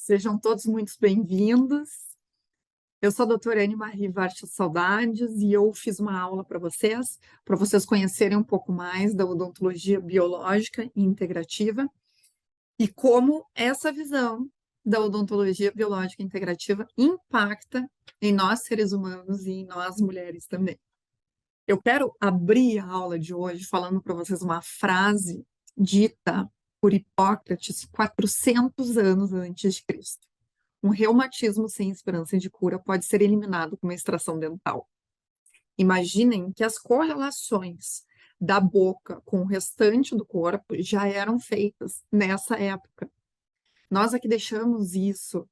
Sejam todos muito bem-vindos. Eu sou a doutora Anne Marie Vargas Saudades e eu fiz uma aula para vocês conhecerem um pouco mais da odontologia biológica e integrativa e como essa visão da odontologia biológica e integrativa impacta em nós seres humanos e em nós mulheres também. Eu quero abrir a aula de hoje falando para vocês uma frase dita por Hipócrates 400 anos antes de Cristo. Um reumatismo sem esperança de cura pode ser eliminado com uma extração dental. Imaginem que as correlações da boca com o restante do corpo já eram feitas nessa época. Nós aqui deixamos isso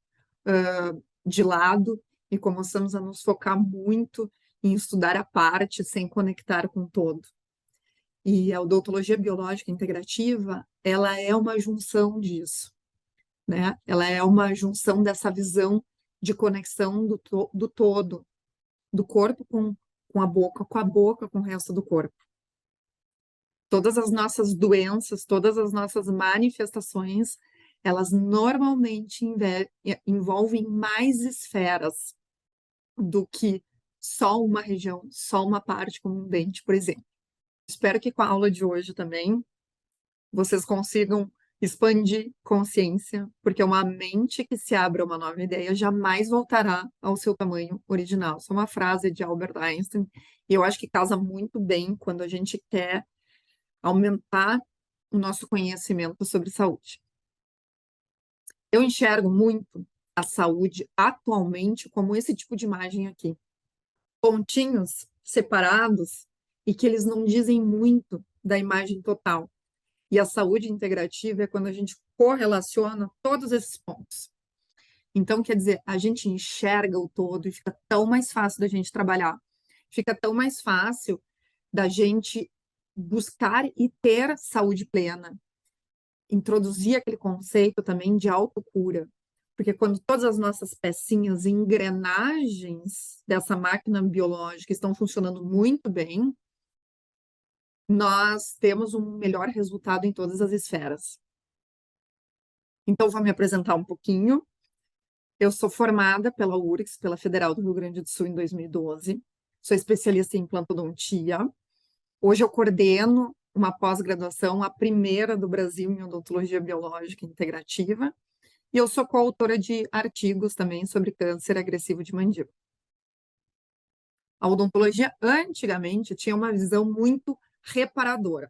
de lado e começamos a nos focar muito em estudar a parte sem conectar com o todo. E a odontologia biológica integrativa, ela é uma junção disso, né? Ela é uma junção dessa visão de conexão do todo, do corpo com a boca com o resto do corpo. Todas as nossas doenças, todas as nossas manifestações, elas normalmente envolvem mais esferas do que só uma região, só uma parte, como um dente, por exemplo. Espero que com a aula de hoje também vocês consigam expandir consciência, porque uma mente que se abre a uma nova ideia jamais voltará ao seu tamanho original. Isso é uma frase de Albert Einstein, e eu acho que casa muito bem quando a gente quer aumentar o nosso conhecimento sobre saúde. Eu enxergo muito a saúde atualmente como esse tipo de imagem aqui. Pontinhos separados e que eles não dizem muito da imagem total. E a saúde integrativa é quando a gente correlaciona todos esses pontos. Então, quer dizer, a gente enxerga o todo e fica tão mais fácil da gente trabalhar. Fica tão mais fácil da gente buscar e ter saúde plena. Introduzir aquele conceito também de autocura. Porque quando todas as nossas pecinhas, engrenagens dessa máquina biológica estão funcionando muito bem, nós temos um melhor resultado em todas as esferas. Então, vou me apresentar um pouquinho. Eu sou formada pela URGS, pela Federal do Rio Grande do Sul, em 2012. Sou especialista em implantodontia. Hoje eu coordeno uma pós-graduação, a primeira do Brasil em odontologia biológica integrativa. E eu sou coautora de artigos também sobre câncer agressivo de mandíbula. A odontologia, antigamente, tinha uma visão muito reparadora.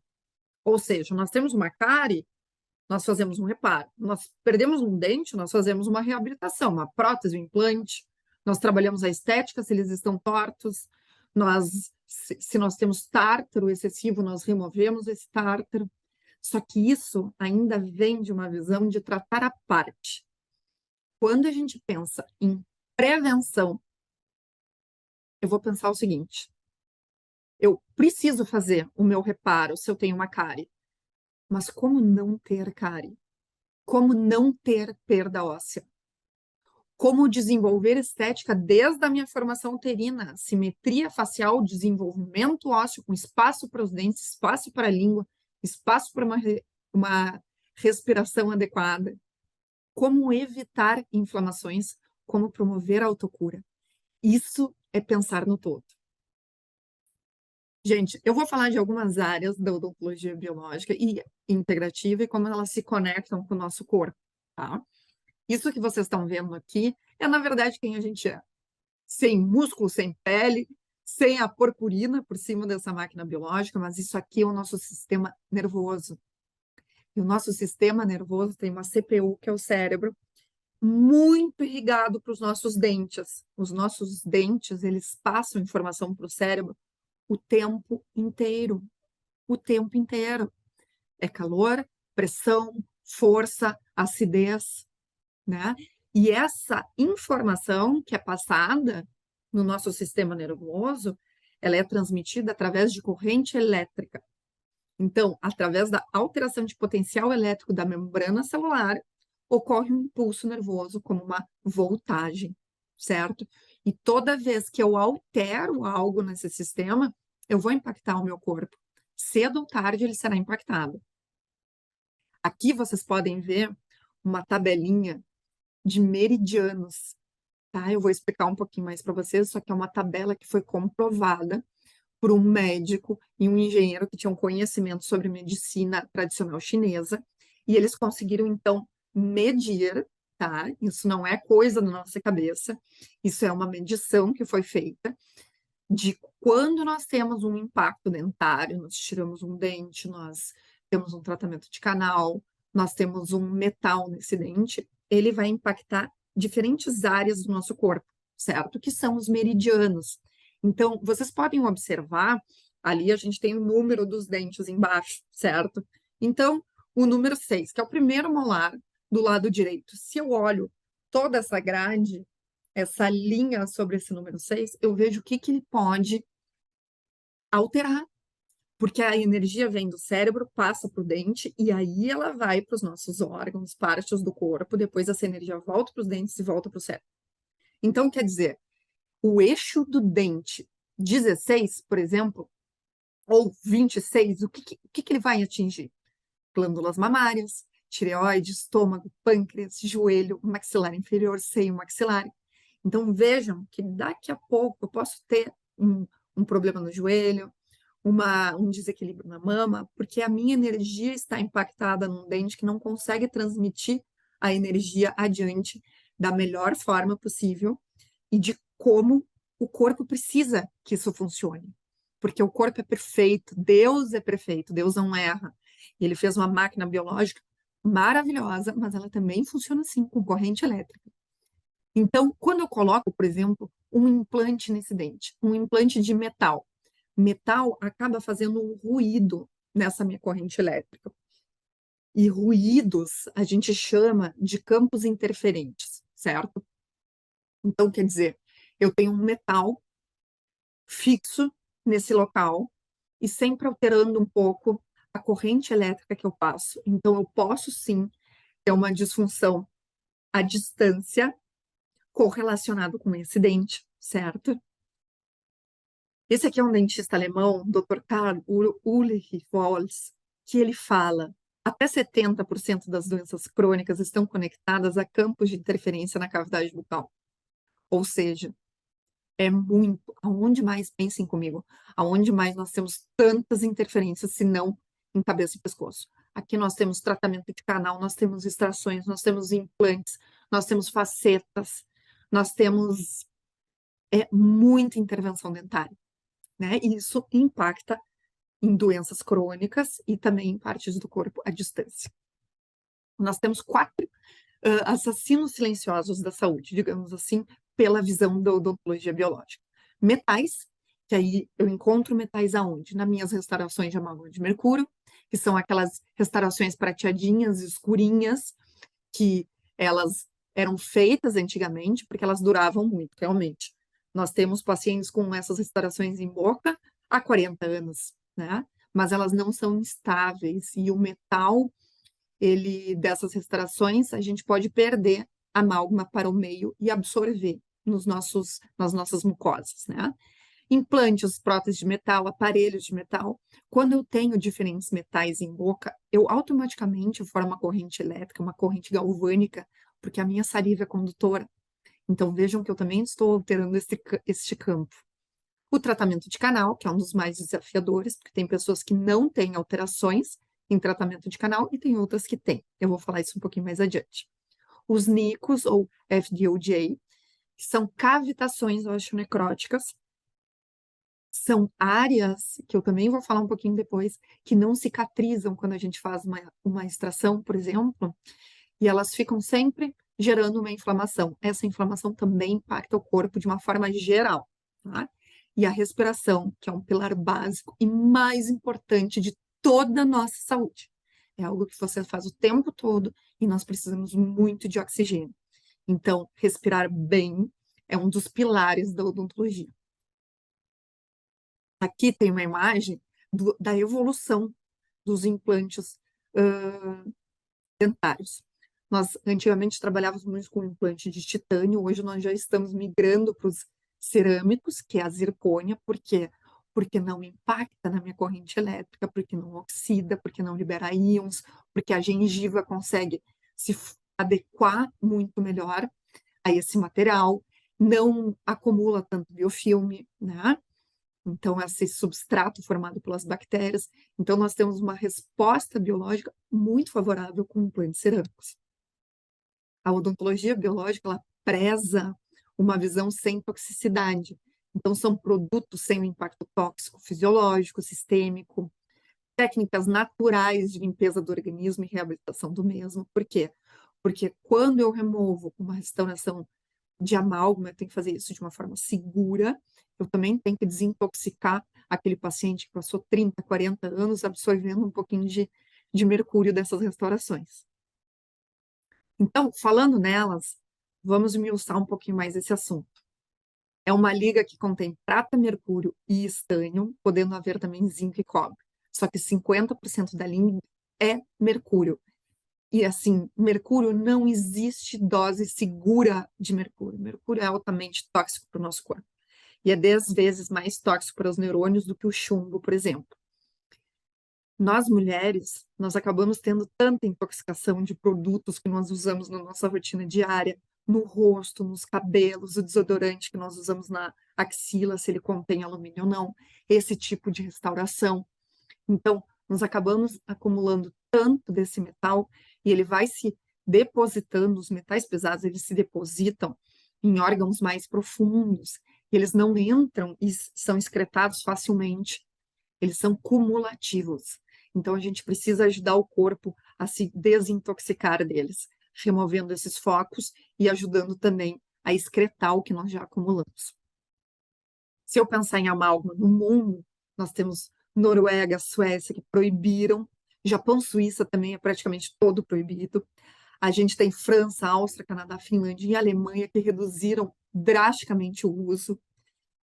Ou seja, nós temos uma cárie, nós fazemos um reparo. Nós perdemos um dente, nós fazemos uma reabilitação, uma prótese, um implante. Nós trabalhamos a estética, se eles estão tortos. Se nós temos tártaro excessivo, nós removemos esse tártaro. Só que isso ainda vem de uma visão de tratar a parte. Quando a gente pensa em prevenção, eu vou pensar o seguinte: eu preciso fazer o meu reparo se eu tenho uma cárie, mas como não ter cárie? Como não ter perda óssea? Como desenvolver estética desde a minha formação uterina, simetria facial, desenvolvimento ósseo, com espaço para os dentes, espaço para a língua, espaço para uma respiração adequada. Como evitar inflamações, como promover a autocura. Isso é pensar no todo. Gente, eu vou falar de algumas áreas da odontologia biológica e integrativa e como elas se conectam com o nosso corpo, tá? Isso que vocês estão vendo aqui é, na verdade, quem a gente é. Sem músculo, sem pele, sem a purpurina por cima dessa máquina biológica, mas isso aqui é o nosso sistema nervoso. E o nosso sistema nervoso tem uma CPU, que é o cérebro, muito irrigado para os nossos dentes. Os nossos dentes, eles passam informação para o cérebro o tempo inteiro. O tempo inteiro. É calor, pressão, força, acidez, né? E essa informação que é passada no nosso sistema nervoso, ela é transmitida através de corrente elétrica. Então, através da alteração de potencial elétrico da membrana celular, ocorre um impulso nervoso como uma voltagem, certo? E toda vez que eu altero algo nesse sistema, eu vou impactar o meu corpo. Cedo ou tarde ele será impactado. Aqui vocês podem ver uma tabelinha de meridianos, tá? Eu vou explicar um pouquinho mais para vocês, só que é uma tabela que foi comprovada por um médico e um engenheiro que tinham conhecimento sobre medicina tradicional chinesa, e eles conseguiram, então, medir, tá? Isso não é coisa da nossa cabeça, isso é uma medição que foi feita de quando nós temos um impacto dentário, nós tiramos um dente, nós temos um tratamento de canal, nós temos um metal nesse dente, ele vai impactar diferentes áreas do nosso corpo, certo? Que são os meridianos. Então, vocês podem observar, ali a gente tem o número dos dentes embaixo, certo? Então, o número 6, que é o primeiro molar do lado direito. Se eu olho toda essa grade, essa linha sobre esse número 6, eu vejo o que ele pode alterar, porque a energia vem do cérebro, passa para o dente, e aí ela vai para os nossos órgãos, partes do corpo, depois essa energia volta para os dentes e volta para o cérebro. Então, quer dizer, o eixo do dente 16, por exemplo, ou 26, o que ele vai atingir? Glândulas mamárias, tireoide, estômago, pâncreas, joelho, maxilar inferior, seio maxilar. Então, vejam que daqui a pouco eu posso ter um problema no joelho, um desequilíbrio na mama, porque a minha energia está impactada num dente que não consegue transmitir a energia adiante da melhor forma possível e de como o corpo precisa que isso funcione. Porque o corpo é perfeito, Deus não erra. E ele fez uma máquina biológica maravilhosa, mas ela também funciona assim, com corrente elétrica. Então, quando eu coloco, por exemplo, um implante nesse dente, um implante de metal acaba fazendo um ruído nessa minha corrente elétrica. E ruídos a gente chama de campos interferentes, certo? Então, quer dizer, eu tenho um metal fixo nesse local e sempre alterando um pouco a corrente elétrica que eu passo. Então, eu posso sim ter uma disfunção à distância correlacionado com esse dente, certo? Esse aqui é um dentista alemão, Dr. Karl Ulrich Wolz, que ele fala até 70% das doenças crônicas estão conectadas a campos de interferência na cavidade bucal. Ou seja, é muito, aonde mais, pensem comigo, aonde mais nós temos tantas interferências, se não em cabeça e pescoço. Aqui nós temos tratamento de canal, nós temos extrações, nós temos implantes, nós temos facetas, nós temos muita intervenção dentária, né? E isso impacta em doenças crônicas e também em partes do corpo à distância. Nós temos 4 assassinos silenciosos da saúde, digamos assim, pela visão da odontologia biológica. Metais, que aí eu encontro metais aonde? Nas minhas restaurações de amálgama de mercúrio, que são aquelas restaurações prateadinhas, escurinhas, que elas eram feitas antigamente porque elas duravam muito, realmente. Nós temos pacientes com essas restaurações em boca há 40 anos, né? Mas elas não são estáveis e o metal dessas restaurações, a gente pode perder a amálgama para o meio e absorver nas nossas mucosas, né? Implantes, próteses de metal, aparelhos de metal. Quando eu tenho diferentes metais em boca, eu automaticamente formo uma corrente elétrica, uma corrente galvânica, porque a minha saliva é condutora. Então vejam que eu também estou alterando este campo. O tratamento de canal, que é um dos mais desafiadores, porque tem pessoas que não têm alterações em tratamento de canal e tem outras que têm. Eu vou falar isso um pouquinho mais adiante. Os NICOs, ou FDOJ, que são cavitações osteonecróticas, são áreas, que eu também vou falar um pouquinho depois, que não cicatrizam quando a gente faz uma extração, por exemplo, e elas ficam sempre gerando uma inflamação. Essa inflamação também impacta o corpo de uma forma geral, tá? E a respiração, que é um pilar básico e mais importante de toda a nossa saúde. É algo que você faz o tempo todo e nós precisamos muito de oxigênio. Então, respirar bem é um dos pilares da odontologia. Aqui tem uma imagem da evolução dos implantes dentários. Nós antigamente trabalhávamos muito com implante de titânio, hoje nós já estamos migrando para os cerâmicos, que é a zircônia, por quê? Porque não impacta na minha corrente elétrica, porque não oxida, porque não libera íons, porque a gengiva consegue se adequar muito melhor a esse material, não acumula tanto biofilme, né? Então, esse substrato formado pelas bactérias. Então, nós temos uma resposta biológica muito favorável com implantes cerâmicos. A odontologia biológica, ela preza uma visão sem toxicidade. Então, são produtos sem impacto tóxico, fisiológico, sistêmico, técnicas naturais de limpeza do organismo e reabilitação do mesmo. Por quê? Porque quando eu removo uma restauração de amálgama, eu tenho que fazer isso de uma forma segura, eu também tenho que desintoxicar aquele paciente que passou 30, 40 anos absorvendo um pouquinho de mercúrio dessas restaurações. Então, falando nelas, vamos esmiuçar um pouquinho mais esse assunto. É uma liga que contém prata, mercúrio e estânio, podendo haver também zinco e cobre. Só que 50% da liga é mercúrio. E assim, mercúrio, não existe dose segura de mercúrio. Mercúrio é altamente tóxico para o nosso corpo. E é 10 vezes mais tóxico para os neurônios do que o chumbo, por exemplo. Nós mulheres, nós acabamos tendo tanta intoxicação de produtos que nós usamos na nossa rotina diária, no rosto, nos cabelos, o desodorante que nós usamos na axila, se ele contém alumínio ou não, esse tipo de restauração. Então, nós acabamos acumulando tanto desse metal e ele vai se depositando, os metais pesados, eles se depositam em órgãos mais profundos, eles não entram e são excretados facilmente, eles são cumulativos. Então, a gente precisa ajudar o corpo a se desintoxicar deles, removendo esses focos e ajudando também a excretar o que nós já acumulamos. Se eu pensar em amálgama no mundo, nós temos Noruega, Suécia, que proibiram. Japão, Suíça também é praticamente todo proibido. A gente tem França, Áustria, Canadá, Finlândia e Alemanha que reduziram drasticamente o uso.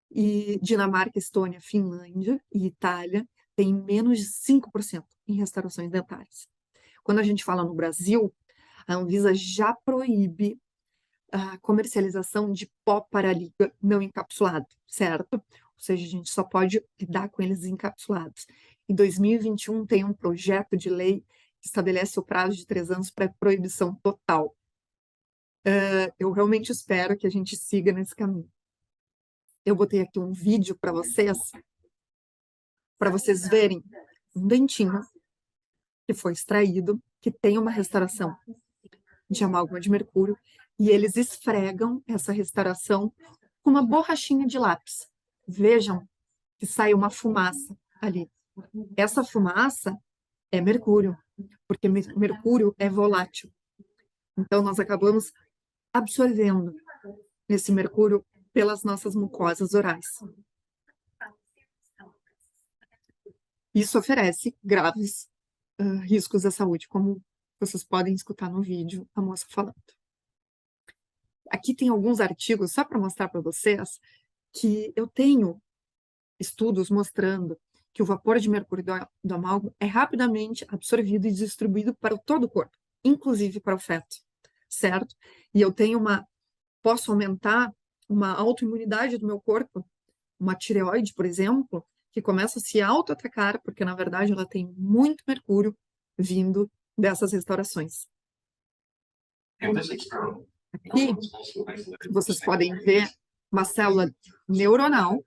E Dinamarca, Estônia, Finlândia e Itália têm menos de 5% em restaurações dentárias. Quando a gente fala no Brasil, a Anvisa já proíbe a comercialização de pó para língua não encapsulado, certo? Ou seja, a gente só pode lidar com eles encapsulados. Em 2021, tem um projeto de lei que estabelece o prazo de 3 anos para proibição total. Eu realmente espero que a gente siga nesse caminho. Eu botei aqui um vídeo para vocês verem um dentinho que foi extraído, que tem uma restauração de amálgama de mercúrio, e eles esfregam essa restauração com uma borrachinha de lápis. Vejam que sai uma fumaça ali. Essa fumaça é mercúrio, porque mercúrio é volátil. Então, nós acabamos absorvendo esse mercúrio pelas nossas mucosas orais. Isso oferece graves riscos à saúde, como vocês podem escutar no vídeo a moça falando. Aqui tem alguns artigos, só para mostrar para vocês, que eu tenho estudos mostrando que o vapor de mercúrio do amálgama é rapidamente absorvido e distribuído para todo o corpo, inclusive para o feto, certo? E eu tenho posso aumentar uma autoimunidade do meu corpo, uma tireoide, por exemplo, que começa a se auto-atacar, porque na verdade ela tem muito mercúrio vindo dessas restaurações. Aqui vocês podem ver uma célula neuronal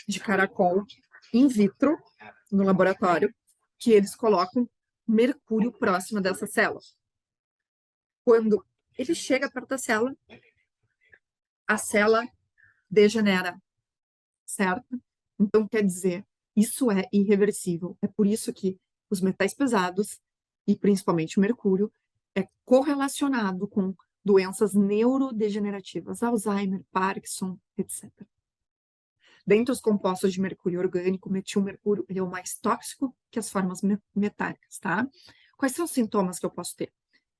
de caracol in vitro no laboratório, que eles colocam mercúrio próximo dessa célula. Quando ele chega perto da célula, a célula degenera, certo? Então, quer dizer, isso é irreversível. É por isso que os metais pesados, e principalmente o mercúrio, é correlacionado com doenças neurodegenerativas, Alzheimer, Parkinson, etc. Dentre os compostos de mercúrio orgânico, o metilmercúrio ele é o mais tóxico que as formas metálicas, tá? Quais são os sintomas que eu posso ter?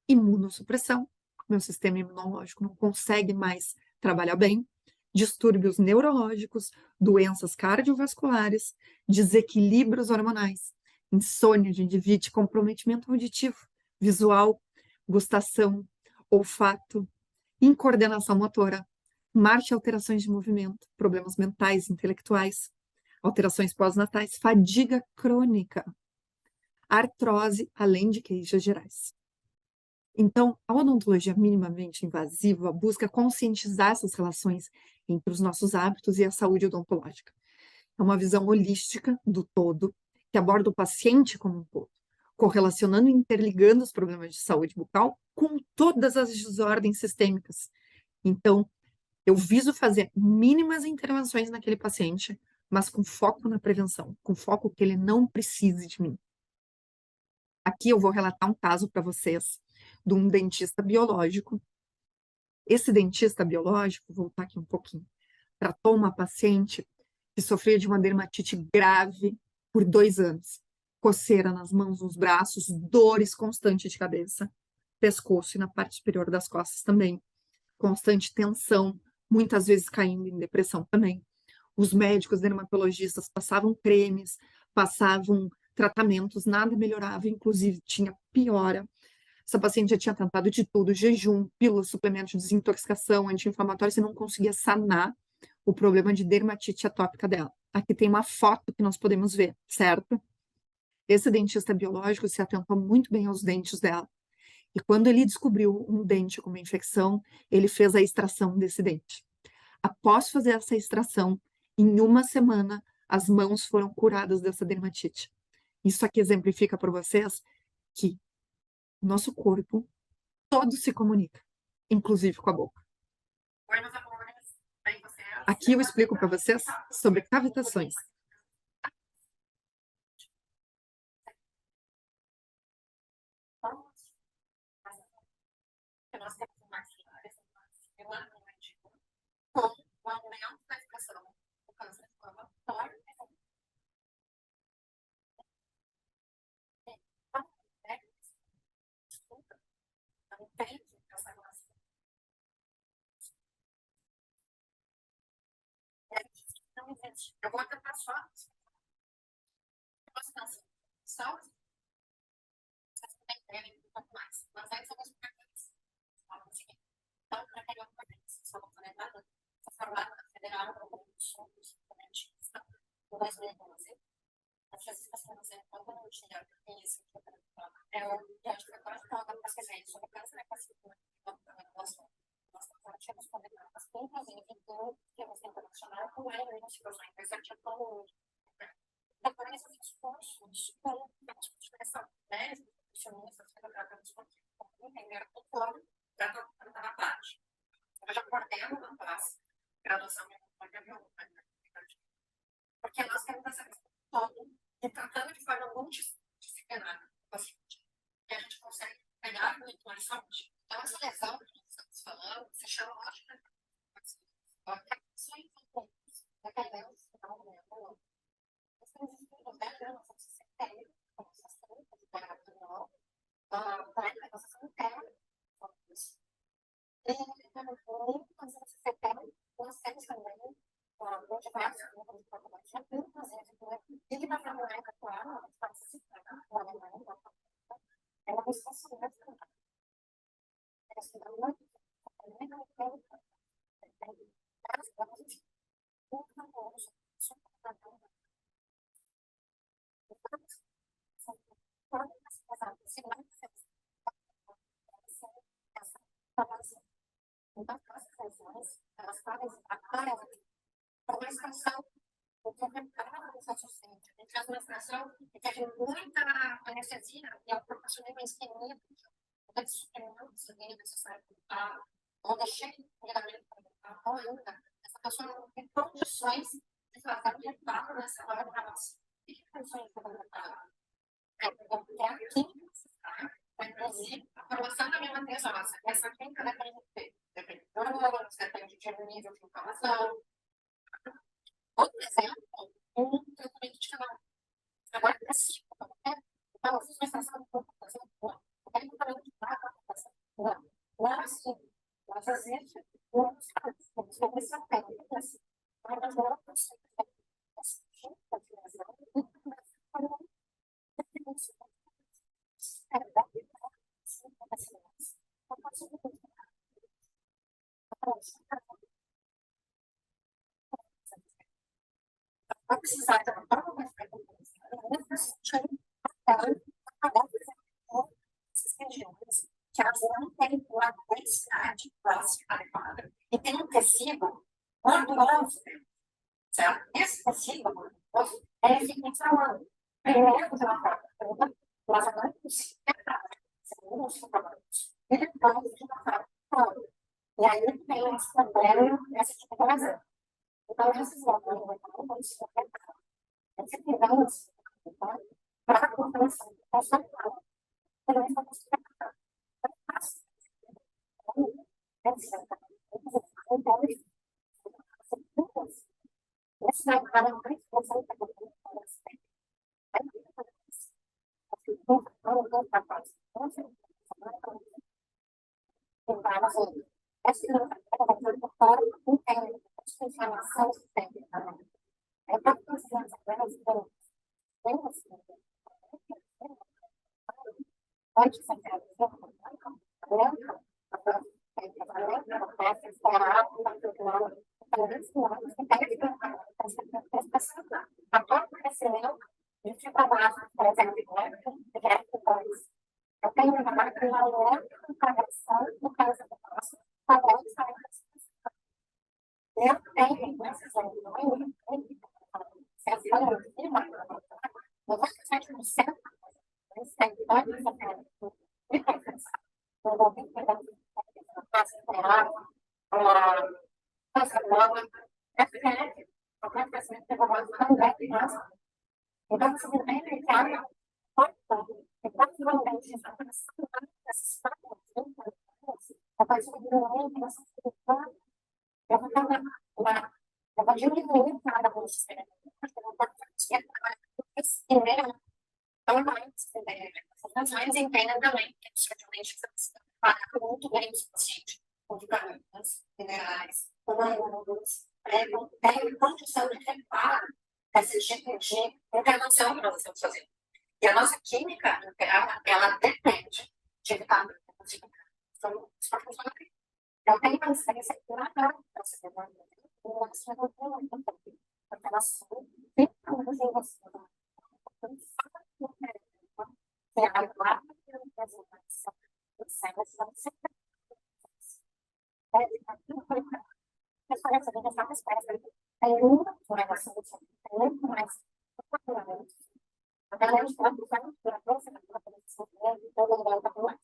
Imunossupressão, meu sistema imunológico não consegue mais trabalhar bem, distúrbios neurológicos, doenças cardiovasculares, desequilíbrios hormonais, insônia, gengivite, comprometimento auditivo, visual, gustação, olfato, incoordenação motora, marcha e alterações de movimento, problemas mentais, intelectuais, alterações pós-natais, fadiga crônica, artrose, além de queixas gerais. Então, a odontologia minimamente invasiva busca conscientizar essas relações entre os nossos hábitos e a saúde odontológica. É uma visão holística do todo, que aborda o paciente como um todo, correlacionando e interligando os problemas de saúde bucal com todas as desordens sistêmicas. Então, eu viso fazer mínimas intervenções naquele paciente, mas com foco na prevenção, com foco que ele não precise de mim. Aqui eu vou relatar um caso para vocês de um dentista biológico. Esse dentista biológico, vou voltar aqui um pouquinho, tratou uma paciente que sofria de uma dermatite grave por 2 anos. Coceira nas mãos, nos braços, dores constantes de cabeça, pescoço e na parte superior das costas também. Constante tensão, muitas vezes caindo em depressão também. Os médicos dermatologistas passavam cremes, passavam tratamentos, nada melhorava, inclusive tinha piora. Essa paciente já tinha tentado de tudo, jejum, pílulas, suplementos de desintoxicação, anti-inflamatórios, e não conseguia sanar o problema de dermatite atópica dela. Aqui tem uma foto que nós podemos ver, certo? Esse dentista biológico se atentou muito bem aos dentes dela. E quando ele descobriu um dente com uma infecção, ele fez a extração desse dente. Após fazer essa extração, em uma semana, as mãos foram curadas dessa dermatite. Isso aqui exemplifica para vocês que o nosso corpo todo se comunica, inclusive com a boca. Oi, meus amores. Bem, vocês? Aqui eu explico para vocês sobre cavitações. Nós temos uma com o aumento da expressão do câncer de mama entende essa relação. Não existe. Eu vou tentar só. Só vocês entenderem um pouco mais. Mas aí são os importantes. Então, para quem não conhece, só vou lembrar, foi formada na Federal como dentista em 2012. Às vezes você não sei quando não tinha isso que eu acho que agora estava pesquisando sobre câncer e câncer nós tínhamos condenadas, inclusive do Terrorismo Internacional, com a investigação investigativa todo mundo. Depois, esses discursos com expressão médica, nutricionista, psicoterapeuta, entenderam o plano para tratar a parte. Eu já coordeno uma classe, graduação em odontologia biológica, porque nós temos essa questão toda e tratando de forma multidisciplinar o paciente, que a gente consegue pegar muito mais saúde. Então, essa lesão que nós estamos falando se chama lógica de dependendo se não ou não. Nós temos estudos da geração de CTI, como assistente de terapia da negociação interna. E, muito mais esse CTI, nós temos também diversos grupos de população, inclusive, e que na Alemanha atual, participa da Alemanha, é uma responsabilidade de contar. É estudar muito, também não tem, vários anos, muito famoso, super famoso. São todas as atividades, essa formação. Então, essas razões, elas podem aparecer por uma expressão complementar dessa assistente. A gente faz uma extração que teve muita anestesia e eu proporcionei uma isquemia, muita disciplina necessária para ou deixei primeiramente para ou ainda essa pessoa não tem condições de fazer um reparo nessa hora da nossa. E que condições de fazer um reparo? É a química, inclusive, a formação da minha matriz óssea. Essa química depende do quê? Depende do hormônio, depende de um nível de inflamação. Outro exemplo, um tratamento de canal. Agora, preciso, então, eu fiz uma extração de computação, eu quero tratamento de computação. Não é assim. Mas existe outros casos, como são técnicas, mas não consigo vai precisar de uma prova esses regiões que as tecido gorduroso, certo? Esse tecido gorduroso, ele fica inflamando. Primeiro, você vai falar, nós vamos e depois de uma forma. E aí tem esse problema, esse tipo de razão. Então, esses órgãos vão se afetar. Esse problema para a compreensão conceitual também vai se afetar. Esse é o cara mais conceitual. Eu tenho uma máquina de correção no caso do nosso, eu tenho essas reuniões, se a folha de cima, 97% dos seguidores acadêmicos de professor, eu vou ter que fazer essa nova FF, o professor de evolução da criança. Então, se não tem ligado, depois de uma vez, a pessoa a partir do momento que você fica, eu vou diminuir cada vez, eu vou partir primeiro, então as mães entendem também que certamente você precisa pagar muito bem o suficiente com vitaminas, minerais, hormônios, tem condição de reparo esse tipo de intervenção que nós estamos fazendo. E a nossa química interna, ela depende de vitaminas. Então, isso funciona bem. Eu tenho uma experiência curatória para essa demanda. E nós chegamos muito bem. Porque elas são vitaminas em você. Tem a guarda de uma preservação. Os células vão ser as coleções de várias peças tem muito mais saúde, tem muito mais comportamento. A galera de trabalho vai para a bolsa da população e todo mundo vai mais.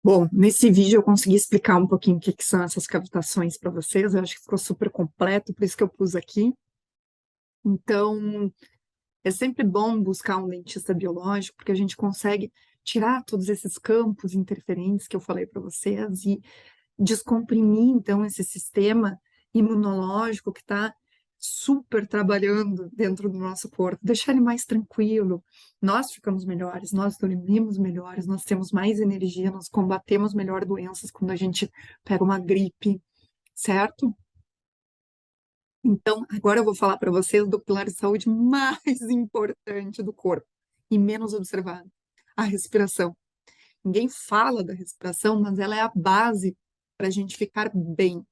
Bom, nesse vídeo eu consegui explicar um pouquinho o que são essas cavitações para vocês, eu acho que ficou super completo, por isso que eu pus aqui. Então, é sempre bom buscar um dentista biológico, porque a gente consegue tirar todos esses campos interferentes que eu falei para vocês e descomprimir, então, esse sistema imunológico que está super trabalhando dentro do nosso corpo, deixar ele mais tranquilo. Nós ficamos melhores, nós dormimos melhores, nós temos mais energia, nós combatemos melhor doenças quando a gente pega uma gripe, certo? Então, agora eu vou falar para vocês do pilar de saúde mais importante do corpo e menos observado, a respiração. Ninguém fala da respiração, mas ela é a base para a gente ficar bem.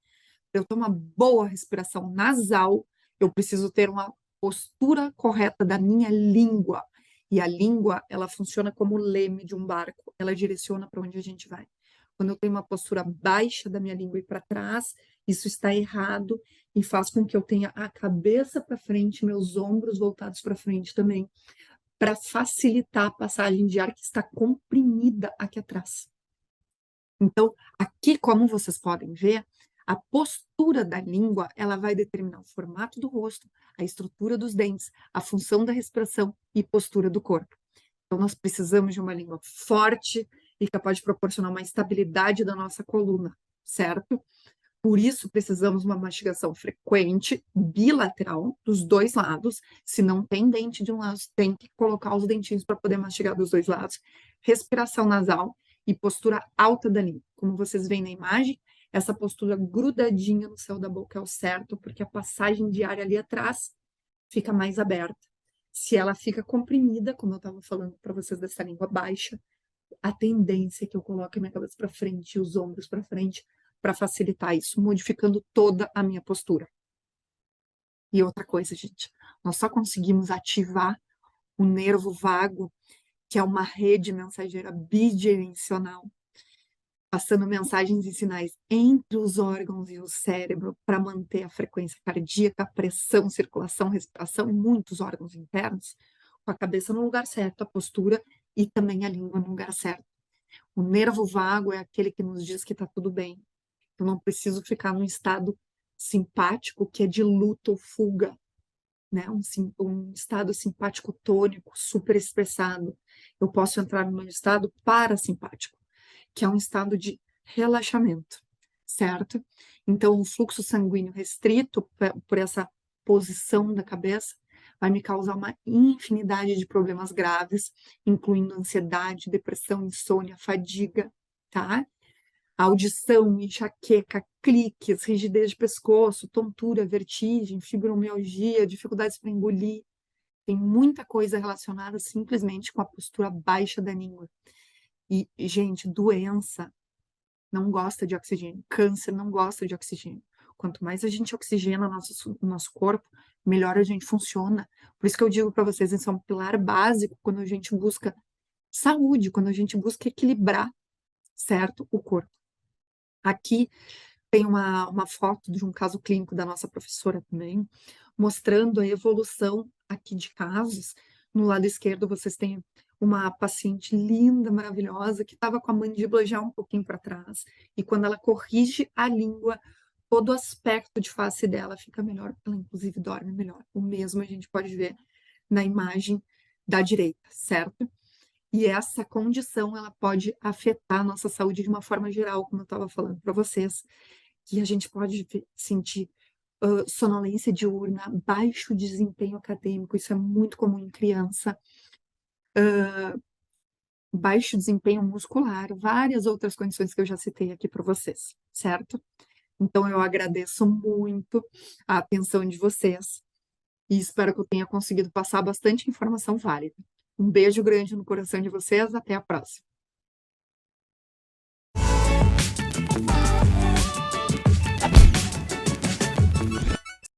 Para eu ter uma boa respiração nasal, eu preciso ter uma postura correta da minha língua. E a língua, ela funciona como o leme de um barco, ela direciona para onde a gente vai. Quando eu tenho uma postura baixa da minha língua e para trás, isso está errado e faz com que eu tenha a cabeça para frente, meus ombros voltados para frente também, para facilitar a passagem de ar que está comprimida aqui atrás. Então, aqui, como vocês podem ver, a postura da língua, ela vai determinar o formato do rosto, a estrutura dos dentes, a função da respiração e postura do corpo. Então, nós precisamos de uma língua forte e capaz de proporcionar uma estabilidade da nossa coluna, certo? Por isso, precisamos de uma mastigação frequente, bilateral, dos dois lados. Se não tem dente de um lado, tem que colocar os dentinhos para poder mastigar dos dois lados. Respiração nasal e postura alta da língua. Como vocês veem na imagem, essa postura grudadinha no céu da boca é o certo, porque a passagem de ar ali atrás fica mais aberta. Se ela fica comprimida, como eu estava falando para vocês dessa língua baixa, a tendência é que eu coloque a minha cabeça para frente e os ombros para frente para facilitar isso, modificando toda a minha postura. E outra coisa, gente, nós só conseguimos ativar o nervo vago, que é uma rede mensageira bidirecional, passando mensagens e sinais entre os órgãos e o cérebro para manter a frequência cardíaca, a pressão, circulação, respiração, muitos órgãos internos, com a cabeça no lugar certo, a postura e também a língua no lugar certo. O nervo vago é aquele que nos diz que está tudo bem. Eu não preciso ficar num estado simpático, que é de luta ou fuga, né? Um estado simpático tônico, super estressado. Eu posso entrar num estado parasimpático, que é um estado de relaxamento, certo? Então, o fluxo sanguíneo restrito por essa posição da cabeça vai me causar uma infinidade de problemas graves, incluindo ansiedade, depressão, insônia, fadiga, tá? Audição, enxaqueca, cliques, rigidez de pescoço, tontura, vertigem, fibromialgia, dificuldades para engolir. Tem muita coisa relacionada simplesmente com a postura baixa da língua. E, gente, doença não gosta de oxigênio, câncer não gosta de oxigênio. Quanto mais a gente oxigena o nosso corpo, melhor a gente funciona. Por isso que eu digo para vocês, isso é um pilar básico quando a gente busca saúde, quando a gente busca equilibrar, certo, o corpo. Aqui tem uma foto de um caso clínico da nossa professora também, mostrando a evolução aqui de casos. No lado esquerdo, vocês têm uma paciente linda, maravilhosa, que estava com a mandíbula já um pouquinho para trás. E quando ela corrige a língua, todo o aspecto de face dela fica melhor, ela inclusive dorme melhor. O mesmo a gente pode ver na imagem da direita, certo? E essa condição, ela pode afetar a nossa saúde de uma forma geral, como eu estava falando para vocês, que a gente pode sentir sonolência diurna, baixo desempenho acadêmico, isso é muito comum em criança, baixo desempenho muscular, várias outras condições que eu já citei aqui para vocês, certo? Então, eu agradeço muito a atenção de vocês e espero que eu tenha conseguido passar bastante informação válida. Um beijo grande no coração de vocês, até a próxima.